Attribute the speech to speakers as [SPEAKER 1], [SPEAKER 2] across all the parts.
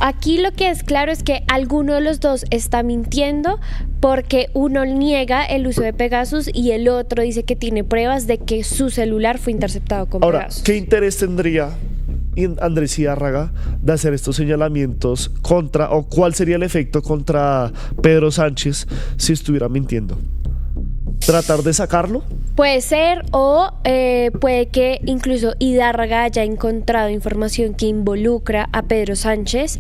[SPEAKER 1] aquí lo que es claro es que alguno de los dos está mintiendo porque uno niega el uso de Pegasus y el otro dice que tiene pruebas de que su celular fue interceptado con
[SPEAKER 2] Ahora,
[SPEAKER 1] Pegasus.
[SPEAKER 2] ¿qué interés tendría Andrés Hidárraga de hacer estos señalamientos contra, o cuál sería el efecto contra Pedro Sánchez si estuviera mintiendo? ¿Tratar de sacarlo?
[SPEAKER 1] Puede ser, o puede que incluso Hidárraga haya encontrado información que involucra a Pedro Sánchez,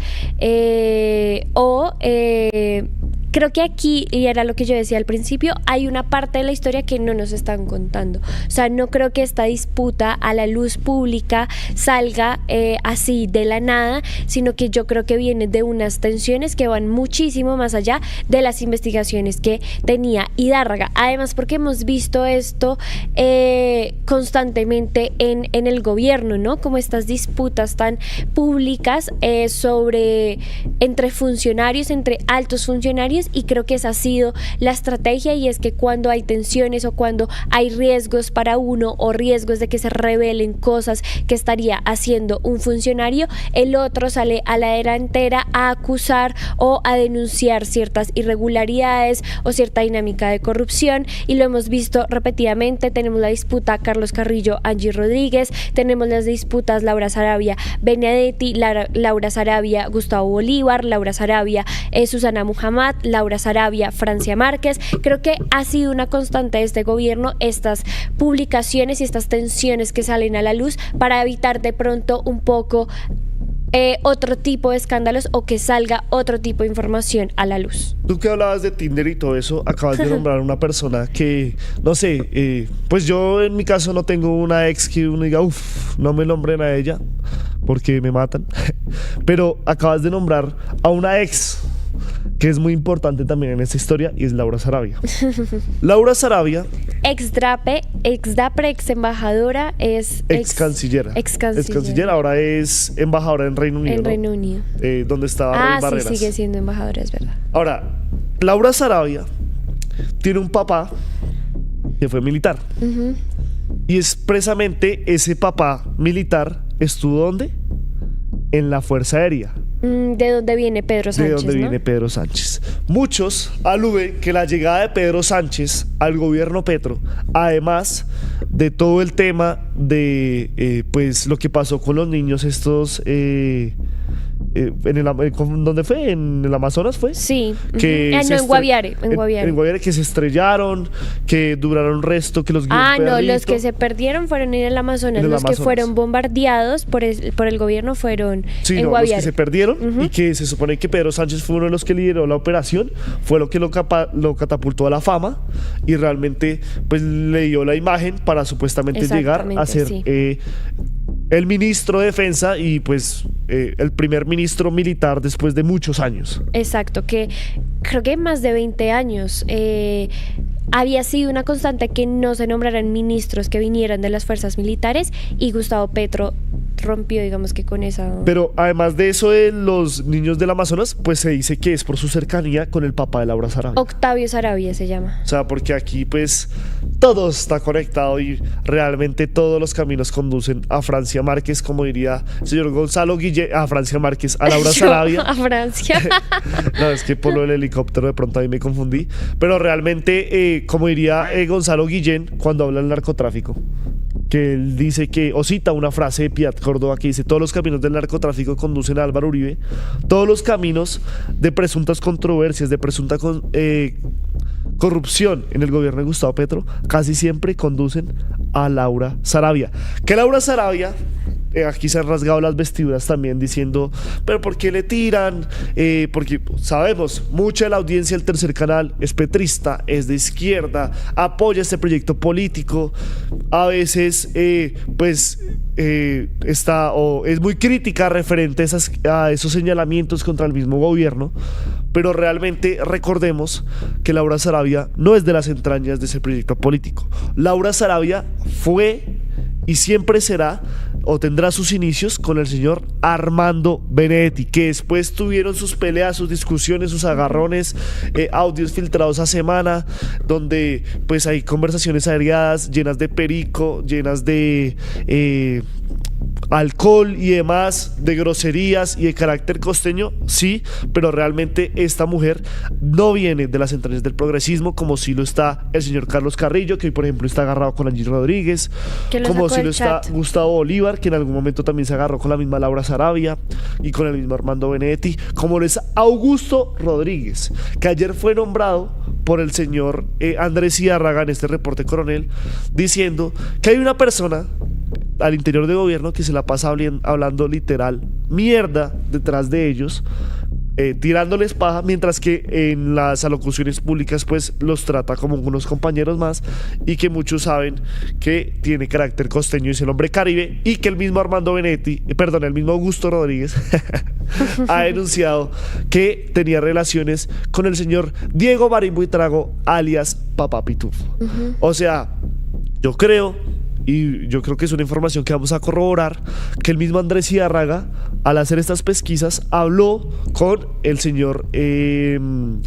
[SPEAKER 1] creo que aquí, y era lo que yo decía al principio, hay una parte de la historia que no nos están contando. O sea, no creo que esta disputa a la luz pública salga así de la nada, sino que yo creo que viene de unas tensiones que van muchísimo más allá de las investigaciones que tenía Hidárraga. Además, porque hemos visto esto constantemente en el gobierno, ¿no? Como estas disputas tan públicas entre funcionarios, entre altos funcionarios, y creo que esa ha sido la estrategia, y es que cuando hay tensiones o cuando hay riesgos para uno o riesgos de que se revelen cosas que estaría haciendo un funcionario, el otro sale a la delantera a acusar o a denunciar ciertas irregularidades o cierta dinámica de corrupción, y lo hemos visto repetidamente. Tenemos la disputa Carlos Carrillo, Angie Rodríguez, tenemos las disputas Laura Sarabia, Benedetti, Laura Sarabia, Gustavo Bolívar, Laura Sarabia, Susana Muhammad, Laura Sarabia, Francia Márquez. Creo que ha sido una constante de este gobierno estas publicaciones y estas tensiones que salen a la luz para evitar de pronto un poco otro tipo de escándalos o que salga otro tipo de información a la luz.
[SPEAKER 2] Tú que hablabas de Tinder y todo eso, acabas de nombrar una persona que, no sé, pues yo en mi caso no tengo una ex que uno diga, uff, no me nombren a ella porque me matan, pero acabas de nombrar a una ex que es muy importante también en esta historia, y es Laura Sarabia. Laura Sarabia,
[SPEAKER 1] ex DAPRE, ex embajadora,
[SPEAKER 2] ex canciller, ahora es embajadora en Reino Unido,
[SPEAKER 1] en
[SPEAKER 2] ¿no?
[SPEAKER 1] Reino Unido.
[SPEAKER 2] Donde estaba Rey Barreras.
[SPEAKER 1] Sí, sigue siendo embajadora, es verdad.
[SPEAKER 2] Ahora, Laura Sarabia tiene un papá que fue militar. Y expresamente ese papá militar estuvo ¿dónde? En la Fuerza Aérea.
[SPEAKER 1] ¿De dónde viene Pedro Sánchez?
[SPEAKER 2] De dónde viene Pedro Sánchez. Muchos aluden que la llegada de Pedro Sánchez al gobierno Petro, además de todo el tema de pues lo que pasó con los niños estos ¿dónde fue? ¿En el Amazonas fue?
[SPEAKER 1] Sí.
[SPEAKER 2] Que
[SPEAKER 1] no, en Guaviare. En
[SPEAKER 2] Guaviare, que se estrellaron, que duraron resto, que los
[SPEAKER 1] no, los que se perdieron fueron en el Amazonas. Que fueron bombardeados por el gobierno fueron en Guaviare.
[SPEAKER 2] Los que se perdieron y que se supone que Pedro Sánchez fue uno de los que lideró la operación, fue lo que lo catapultó a la fama y realmente pues le dio la imagen para supuestamente llegar a ser el ministro de Defensa y pues el primer ministro militar después de muchos años.
[SPEAKER 1] Exacto, que creo que más de 20 años había sido una constante que no se nombraran ministros que vinieran de las fuerzas militares, y Gustavo Petro rompió, digamos que con esa...
[SPEAKER 2] Pero además de eso de los niños del Amazonas, pues se dice que es por su cercanía con el papá de Laura Sarabia.
[SPEAKER 1] Octavio Sarabia se llama.
[SPEAKER 2] O sea, porque aquí pues todo está conectado y realmente todos los caminos conducen a Francia Márquez, como diría el señor Gonzalo Guillén, a Francia Márquez, a Laura Sarabia.
[SPEAKER 1] A Francia.
[SPEAKER 2] No, es que por lo del helicóptero de pronto ahí me confundí. Pero realmente, como diría Gonzalo Guillén cuando habla del narcotráfico, que él dice que, o cita una frase de Piat Córdoba que dice: todos los caminos del narcotráfico conducen a Álvaro Uribe, todos los caminos de presuntas controversias, de presunta corrupción en el gobierno de Gustavo Petro casi siempre conducen a Laura Sarabia. Que Laura Sarabia aquí se han rasgado las vestiduras también diciendo, pero ¿por qué le tiran? Porque sabemos, mucha de la audiencia del Tercer Canal es petrista, es de izquierda, apoya este proyecto político, a veces está o es muy crítica referente a esos señalamientos contra el mismo gobierno, pero realmente recordemos que Laura Sarabia no es de las entrañas de ese proyecto político. Laura Sarabia fue y siempre será o tendrá sus inicios con el señor Armando Benedetti, que después tuvieron sus peleas, sus discusiones, sus agarrones, audios filtrados a semana, donde pues hay conversaciones agregadas llenas de perico, llenas de alcohol y demás, de groserías y de carácter costeño, sí, pero realmente esta mujer no viene de las entrañas del progresismo, como si lo está el señor Carlos Carrillo, que hoy por ejemplo está agarrado con Angie Rodríguez, como si lo está Gustavo Bolívar, que en algún momento también se agarró con la misma Laura Sarabia y con el mismo Armando Benedetti, como lo es Augusto Rodríguez, que ayer fue nombrado por el señor Andrés Ziyárraga en este reporte coronel, diciendo que hay una persona al interior del gobierno que se la pasa hablando literal mierda detrás de ellos, tirándoles paja, mientras que en las alocuciones públicas pues los trata como unos compañeros más, y que muchos saben que tiene carácter costeño, es el hombre Caribe, y que el mismo Armando Benedetti, perdón, el mismo Augusto Rodríguez ha denunciado que tenía relaciones con el señor Diego Marín Buitrago, alias Papá Pitufo. O sea, yo creo que es una información que vamos a corroborar, que el mismo Andrés Ziyárraga, al hacer estas pesquisas, habló con el señor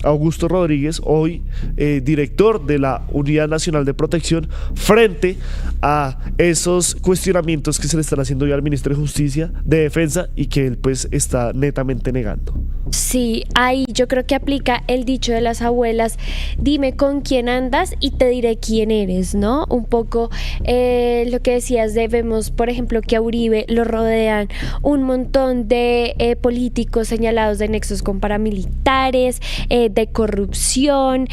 [SPEAKER 2] Augusto Rodríguez, hoy director de la Unidad Nacional de Protección, frente a esos cuestionamientos que se le están haciendo ya al ministro de Justicia, de Defensa, y que él pues está netamente negando.
[SPEAKER 1] Sí, ahí yo creo que aplica el dicho de las abuelas: dime con quién andas y te diré quién eres, ¿no? Un poco lo que decías, vemos por ejemplo que a Uribe lo rodean un montón de políticos señalados de nexos con paramilitares, de corrupción,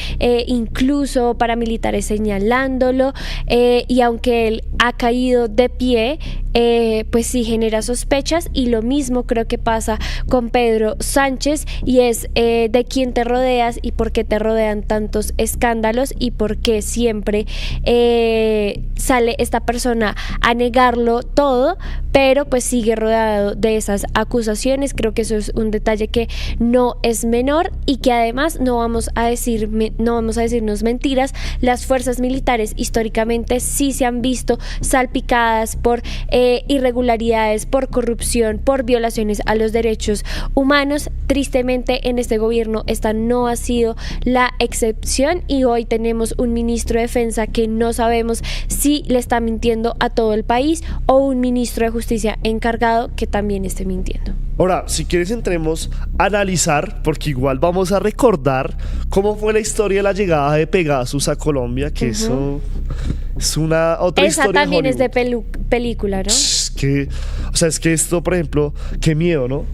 [SPEAKER 1] incluso paramilitares señalándolo, y aunque él ha caído de pie, pues sí genera sospechas, y lo mismo creo que pasa con Pedro Sánchez, y es de quién te rodeas y por qué te rodean tantos escándalos y por qué siempre sale esta persona a negarlo todo, pero pues sigue rodeado de esas acusaciones. Creo que eso es un detalle que no es menor, y que además no vamos a decirnos mentiras, las fuerzas militares históricamente sí se han visto salpicadas por irregularidades, por corrupción, por violaciones a los derechos humanos. Tristemente en este gobierno esta no ha sido la excepción, y hoy tenemos un ministro de Defensa que no sabemos si le está mintiendo a todo el país, o un ministro de Justicia encargado que también esté mintiendo.
[SPEAKER 2] Ahora, si quieres entremos a analizar, porque igual vamos a recordar cómo fue la historia de la llegada de Pegasus a Colombia, que eso es una otra
[SPEAKER 1] Esa
[SPEAKER 2] historia.
[SPEAKER 1] Esa también es de película, ¿no?
[SPEAKER 2] Es que esto, por ejemplo, qué miedo, ¿no?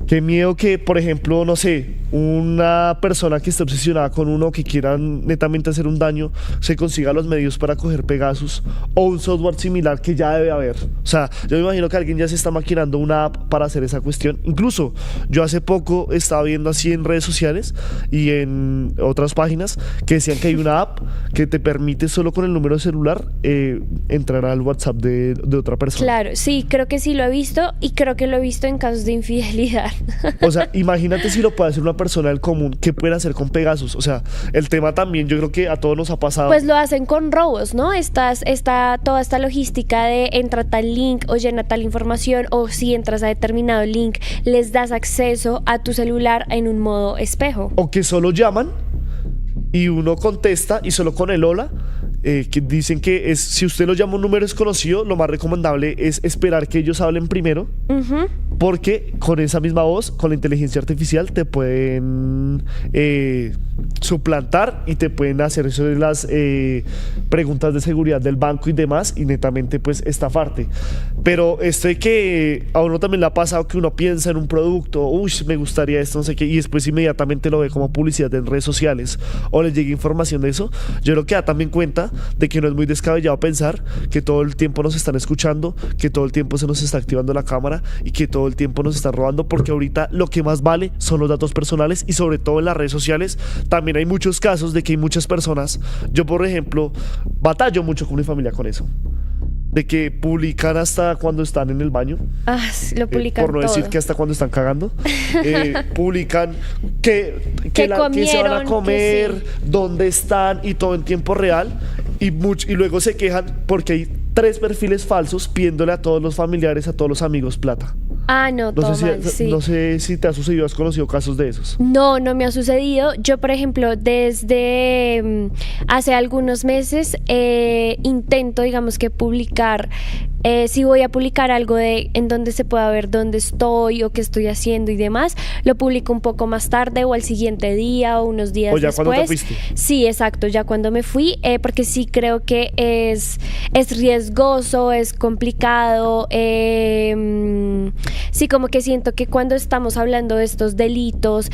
[SPEAKER 2] Qué miedo que, por ejemplo, no sé, una persona que esté obsesionada con uno, que quiera netamente hacer un daño, se consiga los medios para coger Pegasus, o un software similar que ya debe haber. O sea, yo me imagino que alguien ya se está maquinando una app para hacer esa cuestión. Incluso yo hace poco estaba viendo así en redes sociales y en otras páginas que decían que hay una app que te permite solo con el número de celular entrar al WhatsApp de otra persona.
[SPEAKER 1] Claro, sí, creo que sí lo he visto, y creo que lo he visto en casos de infidelidad.
[SPEAKER 2] O sea, imagínate si lo puede hacer una persona del común, ¿qué pueden hacer con Pegasus? O sea, el tema también yo creo que a todos nos ha pasado.
[SPEAKER 1] Pues lo hacen con robos, ¿no? Toda esta logística de entra tal link o llena tal información, o si entras a determinado link les das acceso a tu celular en un modo espejo.
[SPEAKER 2] O que solo llaman y uno contesta y solo con el hola, que dicen que si usted lo llama un número desconocido, lo más recomendable es esperar que ellos hablen primero, porque con esa misma voz, con la inteligencia artificial, te pueden suplantar y te pueden hacer eso de las preguntas de seguridad del banco y demás, y netamente pues estafarte. Pero esto de que a uno también le ha pasado que uno piensa en un producto, uy, me gustaría esto, no sé qué, y después inmediatamente lo ve como publicidad en redes sociales, o le llega información de eso. Yo creo que da también cuenta de que no es muy descabellado pensar que todo el tiempo nos están escuchando, que todo el tiempo se nos está activando la cámara, y que todo el tiempo nos están robando, porque ahorita lo que más vale son los datos personales, y sobre todo en las redes sociales también hay muchos casos de que hay muchas personas. Yo, por ejemplo, batallo mucho con mi familia con eso, de que publican hasta cuando están en el baño.
[SPEAKER 1] Lo publican
[SPEAKER 2] por no
[SPEAKER 1] todo.
[SPEAKER 2] decir que hasta cuando están cagando. Publican que se van a comer,
[SPEAKER 1] sí,
[SPEAKER 2] dónde están, y todo en tiempo real. Y luego se quejan porque hay 3 perfiles falsos pidiéndole a todos los familiares, a todos los amigos plata.
[SPEAKER 1] No, todo mal, sí.
[SPEAKER 2] No sé si te ha sucedido, has conocido casos de esos.
[SPEAKER 1] No me ha sucedido. Yo, por ejemplo, desde hace algunos meses intento, digamos que publicar si voy a publicar algo en donde se pueda ver dónde estoy o qué estoy haciendo y demás, lo publico un poco más tarde o al siguiente día o unos días
[SPEAKER 2] O ya
[SPEAKER 1] después.
[SPEAKER 2] cuando te fuiste.
[SPEAKER 1] Sí, exacto, ya cuando me fui, porque sí creo que es riesgoso, es complicado. Sí, como que siento que cuando estamos hablando de estos delitos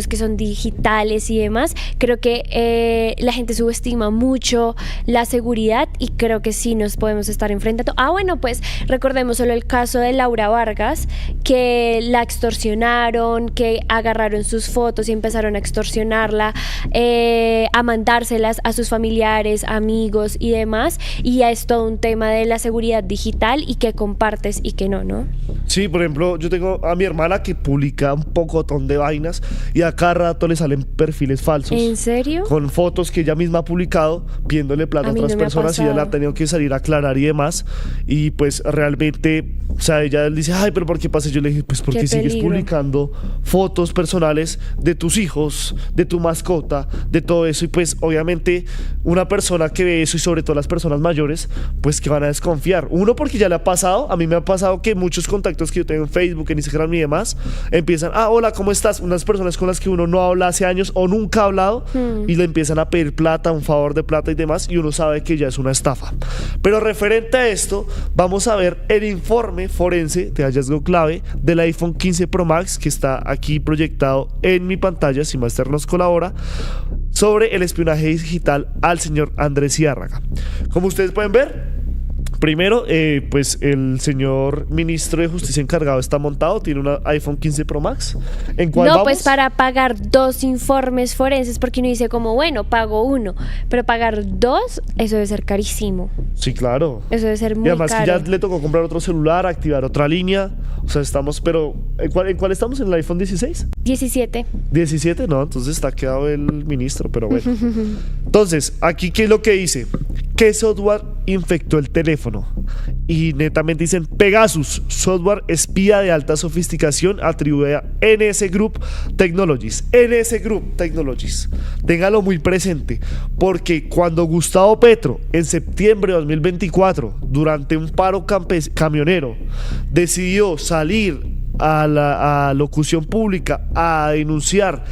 [SPEAKER 1] que son digitales y demás, creo que la gente subestima mucho la seguridad y creo que sí nos podemos estar enfrentando. Bueno, pues recordemos solo el caso de Laura Vargas, que la extorsionaron, que agarraron sus fotos y empezaron a extorsionarla, a mandárselas a sus familiares, amigos y demás, y ya es todo un tema de la seguridad digital y que compartes y que no, ¿no?
[SPEAKER 2] Sí, por ejemplo, yo tengo a mi hermana que publica un pocotón de vainas y a cada rato le salen perfiles falsos.
[SPEAKER 1] ¿En serio?
[SPEAKER 2] Con fotos que ella misma ha publicado pidiéndole plata a
[SPEAKER 1] mí
[SPEAKER 2] otras
[SPEAKER 1] no me ha
[SPEAKER 2] personas y ella la ha
[SPEAKER 1] pasado.
[SPEAKER 2] tenido que salir a aclarar y demás. Y pues realmente, o sea, ella dice, ay, pero ¿por qué pasa? Yo le dije, pues porque
[SPEAKER 1] Qué
[SPEAKER 2] sigues
[SPEAKER 1] peligro.
[SPEAKER 2] publicando fotos personales de tus hijos, de tu mascota, de todo eso. Y pues obviamente una persona que ve eso y sobre todo las personas mayores, pues que van a desconfiar. Uno, porque ya le ha pasado, a mí me ha pasado que muchos contactos que yo tengo en Facebook, en Instagram y demás, empiezan, hola, ¿cómo estás? Unas personas con las que uno no habla hace años o nunca ha hablado y le empiezan a pedir plata, un favor de plata y demás, y uno sabe que ya es una estafa. Pero referente a esto, vamos a ver el informe forense de hallazgo clave del iPhone 15 Pro Max que está aquí proyectado en mi pantalla, si Master nos colabora, sobre el espionaje digital al señor Andrés Ciárraga. Como ustedes pueden ver, primero, pues el señor ministro de Justicia encargado está montado, tiene un iPhone 15 Pro Max. ¿En cuál
[SPEAKER 1] No,
[SPEAKER 2] vamos?
[SPEAKER 1] pues para pagar 2 informes forenses, porque uno dice como, bueno, pago uno, pero pagar 2, eso debe ser carísimo.
[SPEAKER 2] Sí, claro.
[SPEAKER 1] Eso debe ser
[SPEAKER 2] Y
[SPEAKER 1] muy
[SPEAKER 2] además que
[SPEAKER 1] caro.
[SPEAKER 2] ya le tocó comprar otro celular, activar otra línea. O sea, estamos, pero en cuál estamos? ¿En el iPhone 16?
[SPEAKER 1] 17.
[SPEAKER 2] 17, no, entonces está quedado el ministro, pero bueno. Entonces, aquí, ¿qué es lo que dice? ¿Qué software infectó el teléfono? Y netamente dicen Pegasus, software espía de alta sofisticación atribuida a NS Group Technologies. NS Group Technologies. Téngalo muy presente, porque cuando Gustavo Petro, en septiembre de 2024, durante un paro camionero, decidió salir a la locución pública a denunciar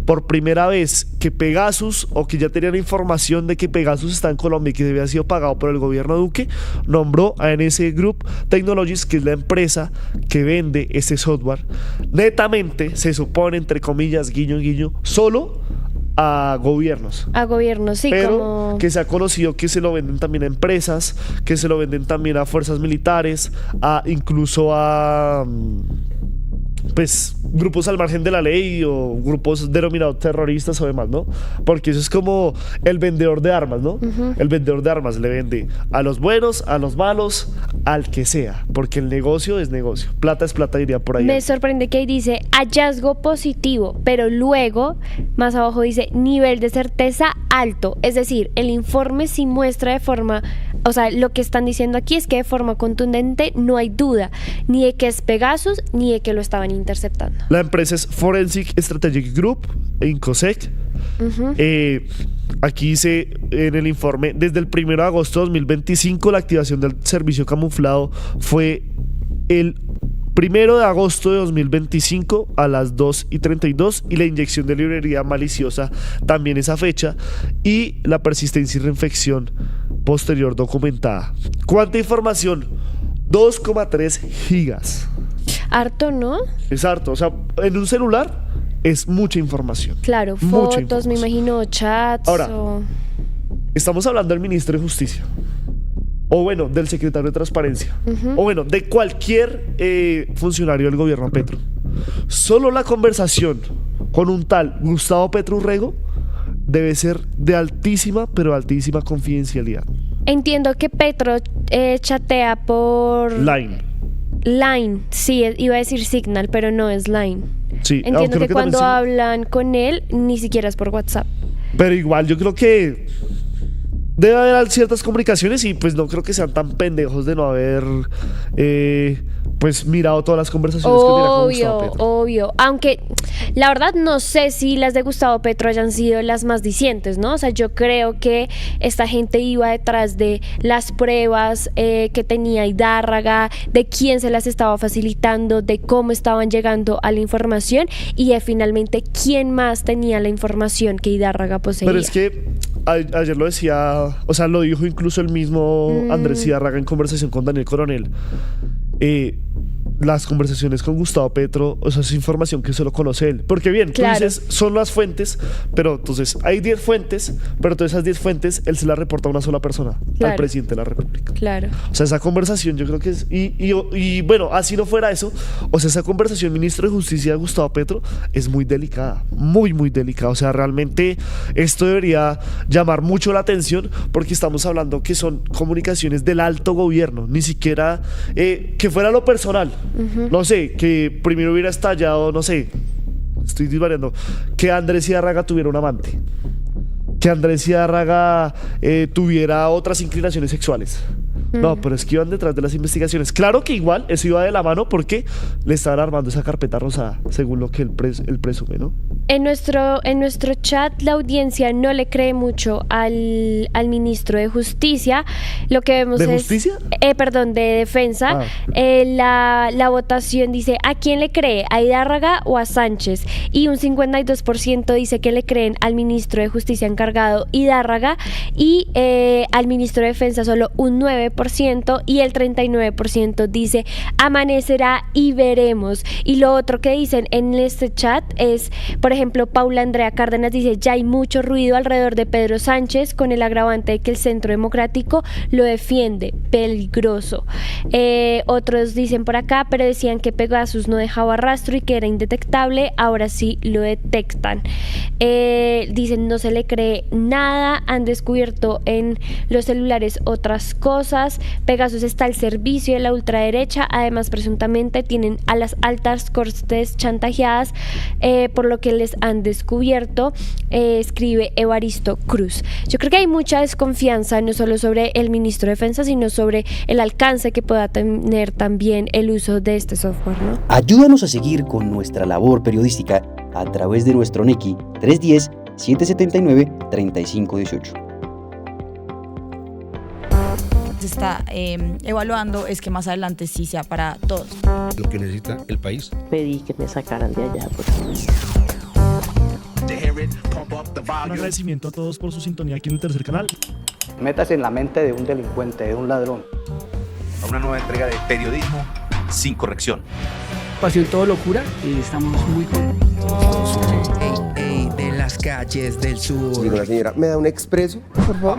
[SPEAKER 2] por primera vez que Pegasus, o que ya tenían información de que Pegasus está en Colombia y que había sido pagado por el gobierno Duque, nombró a NS Group Technologies, que es la empresa que vende ese software. Netamente se supone, entre comillas, guiño guiño, solo a gobiernos.
[SPEAKER 1] A gobierno, sí,
[SPEAKER 2] Pero
[SPEAKER 1] como...
[SPEAKER 2] que se ha conocido que se lo venden también a empresas, que se lo venden también a fuerzas militares, incluso a pues grupos al margen de la ley o grupos denominados terroristas o demás, ¿no? Porque eso es como el vendedor de armas, ¿no? El vendedor de armas le vende a los buenos, a los malos, al que sea, porque el negocio es negocio. Plata es plata, diría por ahí.
[SPEAKER 1] Me sorprende que ahí dice hallazgo positivo, pero luego más abajo dice nivel de certeza alto. Es decir, el informe sí muestra de forma, o sea, lo que están diciendo aquí es que de forma contundente no hay duda ni de que es Pegasus ni de que lo estaban interceptando.
[SPEAKER 2] La empresa es Forensic Strategic Group, Incosec. Aquí dice en el informe, desde el 1 de agosto de 2025 la activación del servicio camuflado fue el 1 de agosto de 2025 a las 2:32 y la inyección de librería maliciosa también esa fecha, y la persistencia y reinfección posterior documentada. ¿Cuánta información? 2,3 gigas.
[SPEAKER 1] Harto, ¿no?
[SPEAKER 2] Es harto, o sea, en un celular es mucha información.
[SPEAKER 1] Claro,
[SPEAKER 2] Mucha
[SPEAKER 1] fotos, me
[SPEAKER 2] información.
[SPEAKER 1] imagino chats.
[SPEAKER 2] Ahora, estamos hablando del ministro de Justicia, o bueno, del secretario de Transparencia, o bueno, de cualquier funcionario del gobierno Petro. Solo la conversación con un tal Gustavo Petro Urrego debe ser de altísima, pero altísima confidencialidad.
[SPEAKER 1] Entiendo que Petro chatea por
[SPEAKER 2] Line.
[SPEAKER 1] Line, sí, iba a decir Signal, pero no es Line.
[SPEAKER 2] Sí,
[SPEAKER 1] Entiendo
[SPEAKER 2] aunque
[SPEAKER 1] que
[SPEAKER 2] creo
[SPEAKER 1] cuando
[SPEAKER 2] también sí.
[SPEAKER 1] hablan con él, ni siquiera es por WhatsApp.
[SPEAKER 2] Pero igual yo creo que debe haber ciertas comunicaciones y pues no creo que sean tan pendejos de no haber pues mirado todas las conversaciones que tenía con Gustavo Petro.
[SPEAKER 1] Obvio. Aunque la verdad no sé si las de Gustavo Petro hayan sido las más dicientes, ¿no? O sea, yo creo que esta gente iba detrás de las pruebas que tenía Hidárraga, de quién se las estaba facilitando, de cómo estaban llegando a la información y de finalmente quién más tenía la información que Hidárraga poseía.
[SPEAKER 2] Pero es que ayer lo decía, o sea, lo dijo incluso el mismo Andrés Hidárraga en conversación con Daniel Coronel. Las conversaciones con Gustavo Petro, o sea, es información que solo conoce él. Porque bien,
[SPEAKER 1] Claro.
[SPEAKER 2] tú dices, son las fuentes, pero entonces hay 10 fuentes, pero todas esas 10 fuentes él se las reporta a una sola persona,
[SPEAKER 1] Claro.
[SPEAKER 2] al presidente de la República.
[SPEAKER 1] Claro.
[SPEAKER 2] O sea, esa conversación yo creo que es... Y bueno, así no fuera eso, o sea, esa conversación ministro de Justicia de Gustavo Petro es muy delicada, muy, muy delicada. O sea, realmente esto debería llamar mucho la atención porque estamos hablando que son comunicaciones del alto gobierno, ni siquiera que fuera lo personal. No sé, que primero hubiera estallado, no sé, estoy divariando, que Andrés Hidárraga tuviera un amante, que Andrés Hidárraga tuviera otras inclinaciones sexuales. No, pero es que iban detrás de las investigaciones. Claro que igual eso iba de la mano porque le estaban armando esa carpeta rosada, según lo que él presume, ¿no?
[SPEAKER 1] En nuestro chat la audiencia no le cree mucho al ministro de Justicia. Lo que vemos
[SPEAKER 2] ¿De
[SPEAKER 1] es...
[SPEAKER 2] Justicia?
[SPEAKER 1] Perdón, de Defensa. La votación dice, ¿a quién le cree? ¿A Hidárraga o a Sánchez? Y un 52% dice que le creen al ministro de Justicia encargado Hidárraga y al ministro de Defensa solo un 9% y el 39% dice amanecerá y veremos. Y lo otro que dicen en este chat es, por ejemplo, Paula Andrea Cárdenas dice, ya hay mucho ruido alrededor de Pedro Sánchez con el agravante de que el Centro Democrático lo defiende, peligroso. Otros dicen por acá, pero decían que Pegasus no dejaba rastro y que era indetectable, ahora sí lo detectan. Dicen no se le cree nada, han descubierto en los celulares otras cosas. Pegasus está al servicio de la ultraderecha, además presuntamente tienen a las altas cortes chantajeadas por lo que les han descubierto, escribe Evaristo Cruz. Yo creo que hay mucha desconfianza no solo sobre el ministro de Defensa, sino sobre el alcance que pueda tener también el uso de este software, ¿no?
[SPEAKER 3] Ayúdanos a seguir con nuestra labor periodística a través de nuestro NECI 310-779-3518.
[SPEAKER 4] Se está evaluando es que más adelante sí sea para todos.
[SPEAKER 5] Lo que necesita el país.
[SPEAKER 6] Pedí que me sacaran de allá.
[SPEAKER 7] Un agradecimiento a todos por su sintonía aquí en el tercer canal.
[SPEAKER 8] Métase en la mente de un delincuente, de un ladrón.
[SPEAKER 5] A una nueva entrega de periodismo sin corrección.
[SPEAKER 9] Pasión todo locura y estamos muy contentos.
[SPEAKER 10] De las calles del sur.
[SPEAKER 11] Digo, la señora, ¿me da un expreso, por favor?